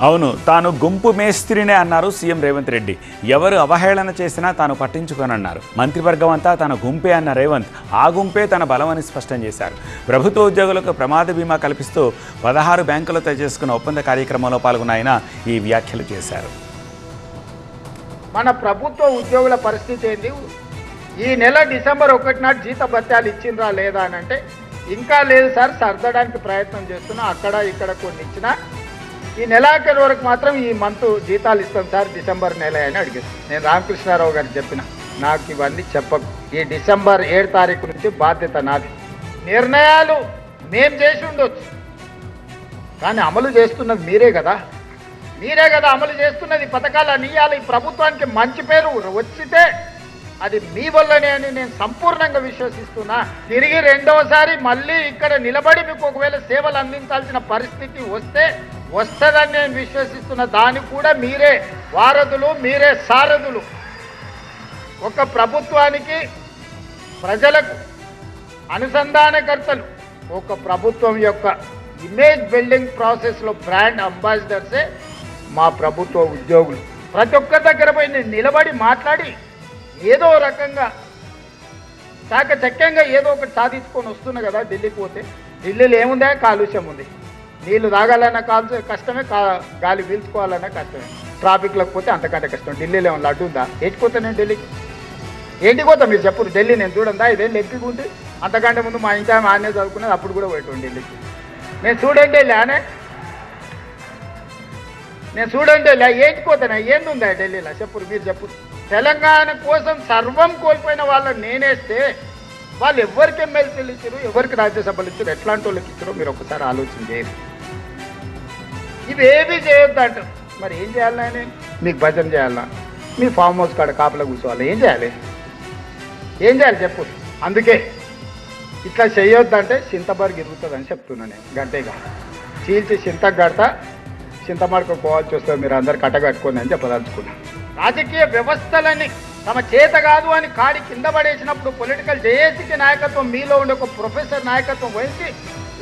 అవును, తాను గుంపు మేస్త్రినే అన్నారు సీఎం రేవంత్ రెడ్డి. ఎవరు అవహేళన చేసినా తాను పట్టించుకోనన్నారు. మంత్రివర్గం అంతా తన గుంపే అన్న రేవంత్ ఆ గుంపే తన బలమని స్పష్టం చేశారు. ప్రభుత్వ ఉద్యోగులకు ప్రమాద బీమా కల్పిస్తూ 16 బ్యాంకులతో చేసుకున్న ఒప్పంద కార్యక్రమంలో పాల్గొన్న ఆయన ఈ వ్యాఖ్యలు చేశారు. మన ప్రభుత్వ ఉద్యోగుల పరిస్థితి ఏంది? ఈ నెల డిసెంబర్ 1 నాడు జీతభత్యాలు ఇచ్చిండ్రా లేదా అని అంటే ఇంకా లేదు సార్, సర్దడానికి ప్రయత్నం చేస్తున్నా, అక్కడ ఇక్కడ కొన్ని ఇచ్చినా ఈ నెలాఖరు వరకు మాత్రం ఈ మంత్ జీతాలు ఇస్తాం సార్, డిసెంబర్ నెల అని అడిగారు. నేను రామకృష్ణారావు గారికి చెప్పిన, నాకు ఇవన్నీ చెప్పకు, ఈ డిసెంబర్ 7 తారీఖు నుంచి బాధ్యత నాది. నిర్ణయాలు మేం చేసి ఉండొచ్చు, కానీ అమలు చేస్తున్నది మీరే కదా అమలు చేస్తున్నది. పథకాలు అనియాలి, ప్రభుత్వానికి మంచి పేరు వచ్చితే అది మీ వల్లనే అని నేను సంపూర్ణంగా విశ్వసిస్తున్నా. తిరిగి రెండవసారి మళ్ళీ ఇక్కడ నిలబడి మీకు ఒకవేళ సేవలు అందించాల్సిన పరిస్థితి వస్తుందని నేను విశ్వసిస్తున్నా. దానికి కూడా మీరే వారధులు, మీరే సారథులు. ఒక ప్రభుత్వానికి ప్రజలకు అనుసంధానకర్తలు, ఒక ప్రభుత్వం యొక్క ఇమేజ్ బిల్డింగ్ ప్రాసెస్లో బ్రాండ్ అంబాసిడర్సే మా ప్రభుత్వ ఉద్యోగులు. ప్రతి ఒక్క దగ్గర పోయి నేను నిలబడి మాట్లాడి ఏదో రకంగా చాకచక్యంగా ఏదో ఒకటి సాధించుకొని వస్తున్నా కదా. ఢిల్లీకి పోతే ఢిల్లీలో ఏముందా? కాలుష్యం ఉంది. నీళ్లు తాగాలన్నా కష్టమే, గాలి పీల్చుకోవాలన్నా కష్టమే. ట్రాఫిక్లోకి పోతే అంతకంటే కష్టం. ఢిల్లీలో ఏమన్నా లడ్డు ఉందా? ఎక్కిపోతా నేను ఢిల్లీకి. ఏంటికి పోతా మీరు చెప్పు? ఢిల్లీ నేను చూడందా? ఇదేం ఎక్కికుంటే అంతకంటే ముందు మా ఇంటి ఆమె ఆనే చదువుకున్నది, అప్పుడు కూడా పోయేటోండి ఢిల్లీకి. నేను చూడండి వెళ్ళానే, నేను చూడండి వెళ్ళా. ఏంటిపోతానా? ఏంది ఉందా ఢిల్లీలో? చెప్పు, మీరు చెప్పు. తెలంగాణ కోసం సర్వం కోల్పోయిన వాళ్ళని నేనేస్తే వాళ్ళు ఎవరికి ఎమ్మెల్సీలు ఇచ్చారు, ఎవరికి రాజ్యసభలు ఇచ్చారు, ఎట్లాంటి వాళ్ళకి ఇచ్చారో మీరు ఒకసారి ఆలోచన చేయండి. ఇవేమీ చేయొద్దు అంటారు. మరి ఏం చేయాలి? ఆయన మీకు భజన చేయాలా? మీ ఫామ్ హౌస్ కాడ కాపలా కూర్చోవాలి? ఏం చేయాలి చెప్పు. అందుకే ఇట్లా చేయొద్దంటే చింతబర్గ్ ఇరుగుతుందని చెప్తున్నాను నేను. గంటేగా చీల్చి చింతకు కడతా, చింతమడకు పోవాల్సి వస్తుంది, మీరు అందరు కట్టగట్టుకోండి అని చెప్పదలుచుకున్నాను. రాజకీయ వ్యవస్థలని తమ చేత కాదు అని కాడి కింద పడేసినప్పుడు పొలిటికల్ జేఏసీకి నాయకత్వం, మీలో ఉండే ఒక ప్రొఫెసర్ నాయకత్వం వహించి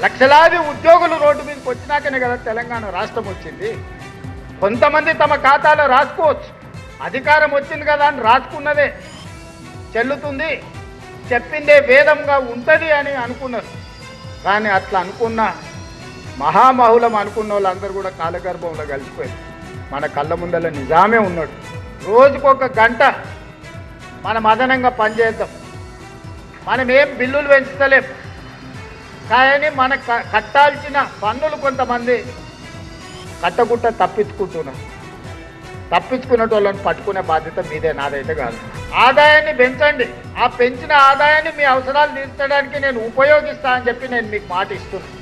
లక్షలాది ఉద్యోగులు రోడ్డు మీదకి వచ్చినాకనే కదా తెలంగాణ రాష్ట్రం వచ్చింది. కొంతమంది తమ ఖాతాలో రాసుకోవచ్చు, అధికారం వచ్చింది కదా అని రాసుకున్నదే చెల్లుతుంది, చెప్పిందే వేదంగా ఉంటుంది అని అనుకున్నారు. కానీ అట్లా అనుకున్న మహామహులం అనుకున్న వాళ్ళందరూ కూడా కాలగర్భంలో కలిసిపోయారు. మన కళ్ళ ముందర నిజామే ఉన్నాడు. రోజుకొక గంట మనం అదనంగా పనిచేద్దాం. మనం ఏం బిల్లులు పెంచుతలేం, కానీ మన కట్టాల్సిన పన్నులు కొంతమంది కట్టకుండా తప్పించుకునే వాళ్ళని పట్టుకునే బాధ్యత మీదే, నాదైతే కాదు. ఆదాయాన్ని పెంచండి, ఆ పెంచిన ఆదాయాన్ని మీ అవసరాలు తీర్చడానికి నేను ఉపయోగిస్తా అని చెప్పి నేను మీకు మాట ఇస్తున్నాను.